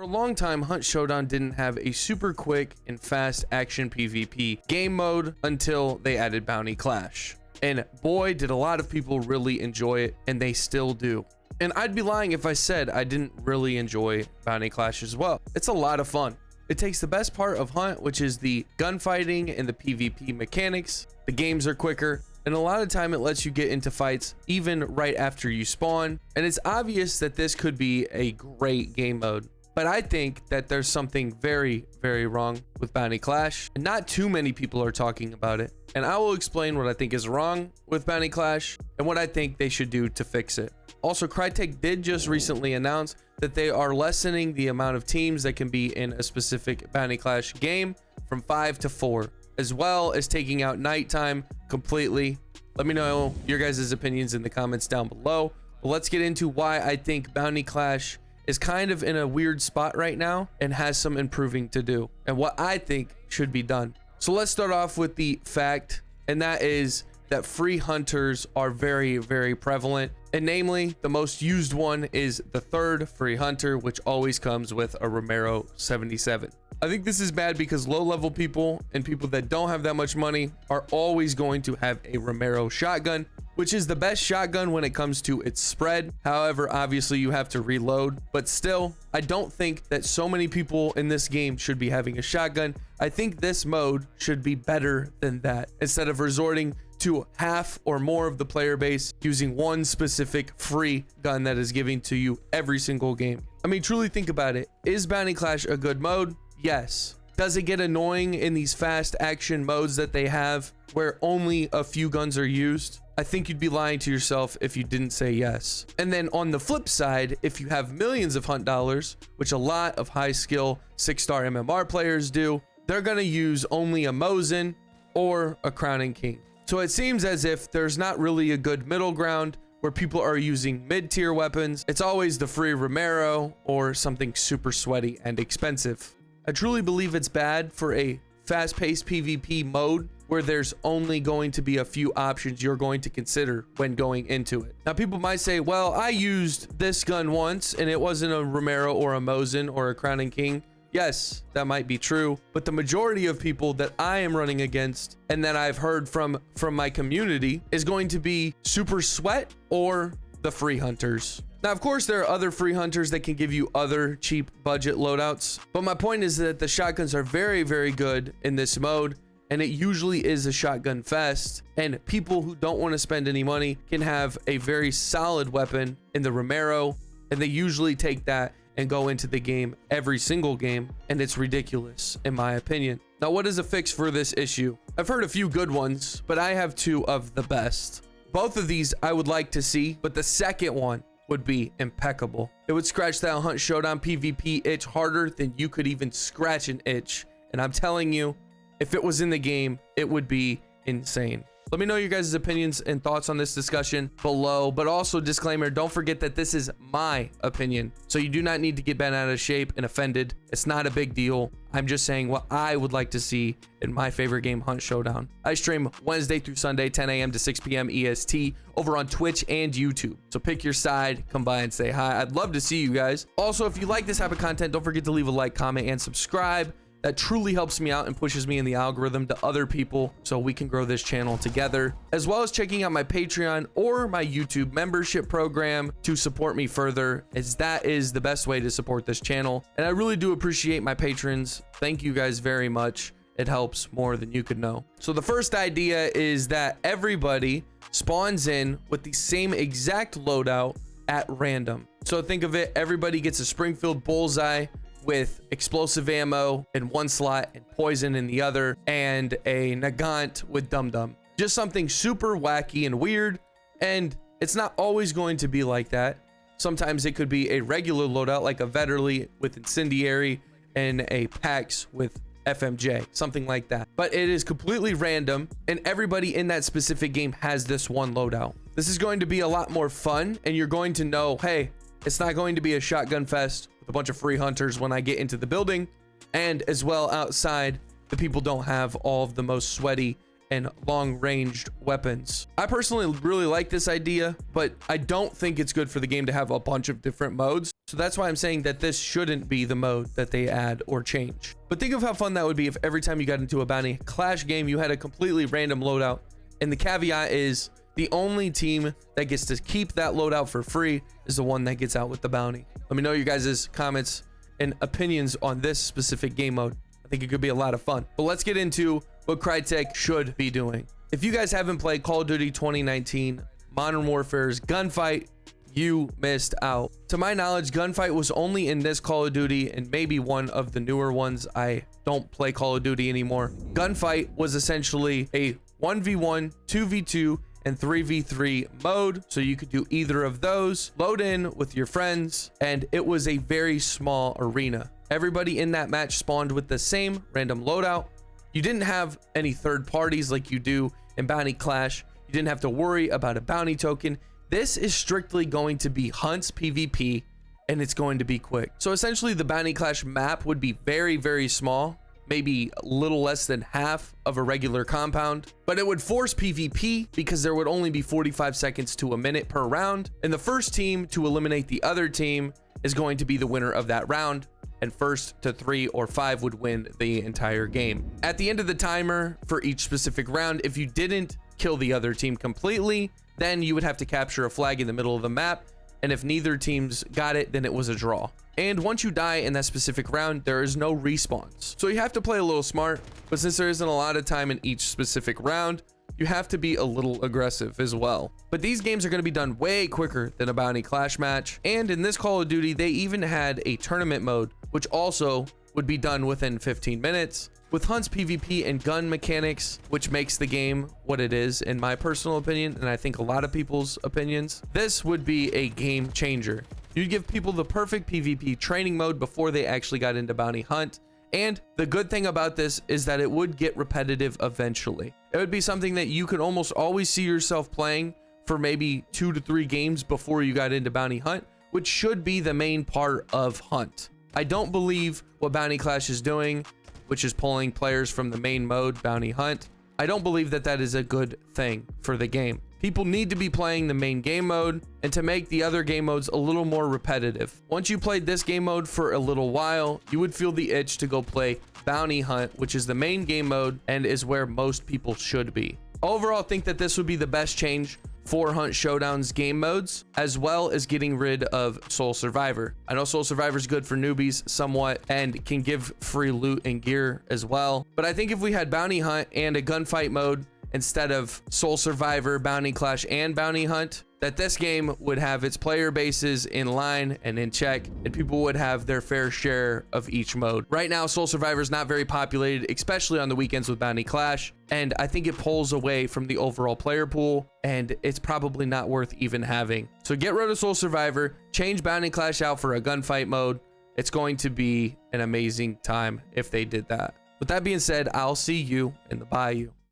long time, Hunt Showdown didn't have a super quick and fast action PvP game mode until they added Bounty Clash. And boy, did a lot of people really enjoy it, and they still do. And I'd be lying if I said I didn't really enjoy Bounty Clash as well. It's a lot of fun. It takes the best part of Hunt, which is the gunfighting and the PvP mechanics. The games are quicker, and a lot of time it lets you get into fights even right after you spawn. And it's obvious that this could be a great game mode. But I think that there's something very, very wrong with Bounty Clash, and not too many people are talking about it. And I will explain what I think is wrong with Bounty Clash and what I think they should do to fix it. Also, Crytek did just recently announce that they are lessening the amount of teams that can be in a specific Bounty Clash game from 5 to 4, as well as taking out nighttime completely. Let me know your guys' opinions in the comments down below. But let's get into why I think Bounty Clash is kind of in a weird spot right now and has some improving to do, and what I think should be done. So let's start off with the fact, and that is that free hunters are very, very prevalent. And namely, the most used one is the third free hunter, which always comes with a Romero 77. I think this is bad because low-level people and people that don't have that much money are always going to have a Romero shotgun, which is the best shotgun when it comes to its spread. However, obviously you have to reload, but still, I don't think that so many people in this game should be having a shotgun. I think this mode should be better than that. Instead of resorting to half or more of the player base using one specific free gun that is given to you every single game. I mean, truly think about it. Is Bounty Clash a good mode? Yes. Does it get annoying in these fast action modes that they have where only a few guns are used? I think you'd be lying to yourself if you didn't say yes. And then on the flip side, if you have millions of hunt dollars, which a lot of high skill 6-star MMR players do, they're gonna use only a Mosin or a Crowning King. So it seems as if there's not really a good middle ground where people are using mid-tier weapons. It's always the free Romero or something super sweaty and expensive. I truly believe it's bad for a fast-paced PvP mode where there's only going to be a few options you're going to consider when going into it. Now, people might say, well, I used this gun once and it wasn't a Romero or a Mosin or a Crowning King. Yes, that might be true, but the majority of people that I am running against and that I've heard from my community is going to be Super Sweat or the free hunters. Now, of course, there are other free hunters that can give you other cheap budget loadouts, but my point is that the shotguns are very, very good in this mode, and it usually is a shotgun fest, and people who don't want to spend any money can have a very solid weapon in the Romero, and they usually take that and go into the game every single game, and it's ridiculous in my opinion. Now, what is a fix for this issue? I've heard a few good ones, but I have two of the best. Both of these I would like to see, but the second one would be impeccable. It would scratch that Hunt Showdown PvP itch harder than you could even scratch an itch, and I'm telling you, if it was in the game, it would be insane. Let me know your guys' opinions and thoughts on this discussion below, but also disclaimer, don't forget that this is my opinion, so you do not need to get bent out of shape and offended. It's not a big deal. I'm just saying what I would like to see in my favorite game, Hunt Showdown. I stream Wednesday through Sunday, 10 a.m. to 6 p.m. EST over on Twitch and YouTube. So pick your side, come by and say hi. I'd love to see you guys. Also, if you like this type of content, don't forget to leave a like, comment, and subscribe. That truly helps me out and pushes me in the algorithm to other people so we can grow this channel together, as well as checking out my Patreon or my YouTube membership program to support me further, as that is the best way to support this channel. And I really do appreciate my patrons. Thank you guys very much. It helps more than you could know. So the first idea is that everybody spawns in with the same exact loadout at random. So think of it, everybody gets a Springfield bullseye with explosive ammo in one slot and poison in the other, and a Nagant with Dum Dum. Just something super wacky and weird, and it's not always going to be like that. Sometimes it could be a regular loadout like a Vetterli with Incendiary and a Pax with FMJ, something like that. But it is completely random, and everybody in that specific game has this one loadout. This is going to be a lot more fun, and you're going to know, hey, it's not going to be a shotgun fest with a bunch of free hunters when I get into the building, and as well outside, the people don't have all of the most sweaty and long-ranged weapons. I personally really like this idea, but I don't think it's good for the game to have a bunch of different modes. So that's why I'm saying that this shouldn't be the mode that they add or change. But think of how fun that would be if every time you got into a bounty clash game, you had a completely random loadout. And the caveat is the only team that gets to keep that loadout for free is the one that gets out with the bounty. Let me know your guys' comments and opinions on this specific game mode. I think it could be a lot of fun. But let's get into what Crytek should be doing. If you guys haven't played Call of Duty 2019 Modern Warfare's Gunfight, you missed out. To my knowledge, Gunfight was only in this Call of Duty and maybe one of the newer ones. I don't play Call of Duty anymore. Gunfight was essentially a 1v1, 2v2, and 3v3 mode, so you could do either of those, load in with your friends, and it was a very small arena. Everybody in that match spawned with the same random loadout. You didn't have any third parties like you do in Bounty Clash. You didn't have to worry about a bounty token. This is strictly going to be hunts PvP, and it's going to be quick. So essentially the Bounty Clash map would be very, very small, maybe a little less than half of a regular compound, but it would force PvP because there would only be 45 seconds to a minute per round, and the first team to eliminate the other team is going to be the winner of that round, and first to 3 or 5 would win the entire game. At the end of the timer for each specific round, if you didn't kill the other team completely, then you would have to capture a flag in the middle of the map, and if neither teams got it, then it was a draw. And once you die in that specific round, there is no respawns. So you have to play a little smart, but since there isn't a lot of time in each specific round, you have to be a little aggressive as well. But these games are going to be done way quicker than a Bounty Clash match. And in this Call of Duty, they even had a tournament mode, which also would be done within 15 minutes. With hunts PvP and gun mechanics, which makes the game what it is in my personal opinion, and I think a lot of people's opinions, this would be a game changer. You'd give people the perfect PvP training mode before they actually got into bounty hunt. And the good thing about this is that it would get repetitive eventually. It would be something that you could almost always see yourself playing for maybe 2 to 3 games before you got into bounty hunt, which should be the main part of hunt. I don't believe what Bounty Clash is doing, which is pulling players from the main mode, bounty hunt. I don't believe that that is a good thing for the game. People need to be playing the main game mode and to make the other game modes a little more repetitive. Once you played this game mode for a little while, you would feel the itch to go play bounty hunt, which is the main game mode and is where most people should be. Overall, I think that this would be the best change for Hunt Showdown's game modes, as well as getting rid of Soul Survivor. I know Soul Survivor is good for newbies somewhat and can give free loot and gear as well, but I think if we had bounty hunt and a gunfight mode instead of Soul Survivor, Bounty Clash, and Bounty Hunt, that this game would have its player bases in line and in check, and people would have their fair share of each mode. Right now, Soul Survivor is not very populated, especially on the weekends with Bounty Clash, and I think it pulls away from the overall player pool, and it's probably not worth even having. So get rid of Soul Survivor, change Bounty Clash out for a gunfight mode. It's going to be an amazing time if they did that. With that being said, I'll see you in the bayou.